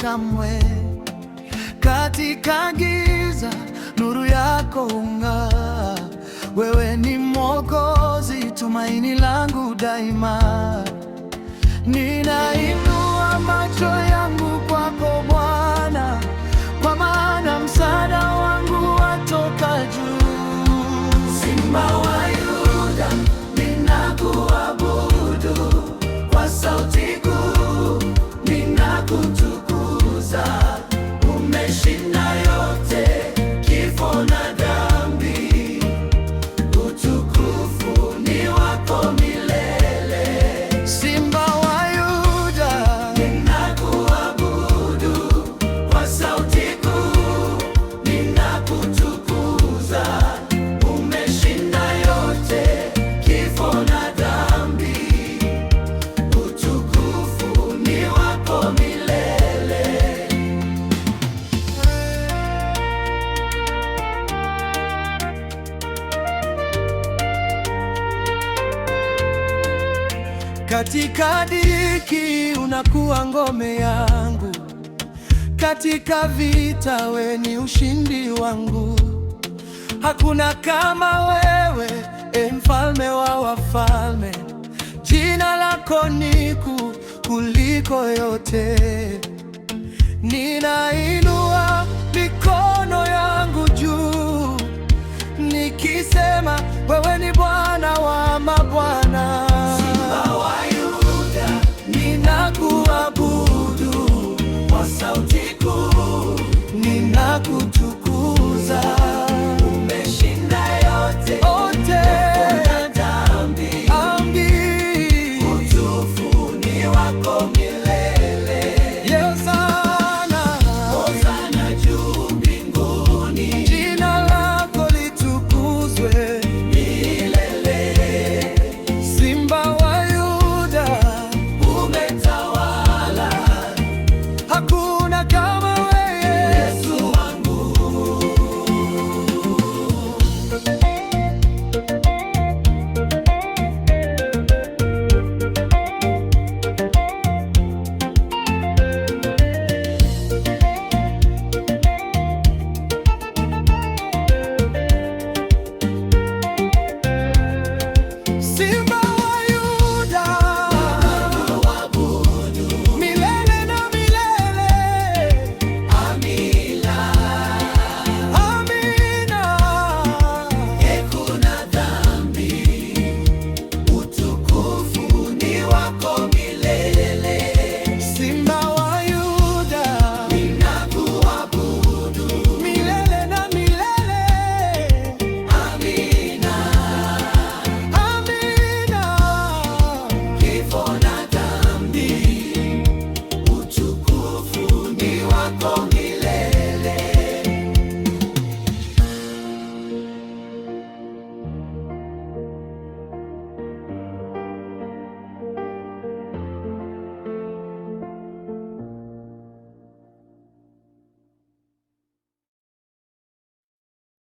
kamwe. Katika giza nuru yako hung'aa. Wewe ni Mwokozi, tumaini langu daima. Ninainua macho yangu kwako Bwana, kwa maana msaada wangu watoka juu. Simba wa Yuda, ninakuabudu kwa sauti kuu, ninakutukuza. Umeshinda yote, kifo na dhambi. Utukufu ni wako milele. Simba wa Yuda, ninakuabudu kwa sauti kuu, ninakutukuza. Umeshinda yote, kifo na dhambi. Utukufu ni wako milele. Katika dhiki unakuwa ngome yangu, katika vita wewe ni ushindi wangu. Hakuna kama wewe, mfalme wa wafalme. Jina lako ni kuu kuliko yote. Ninainua mikono yangu juu, nikisema wewe ni Bwana wa mabwana. Ninakuabudu kwa sauti kuu, ninakutukuza.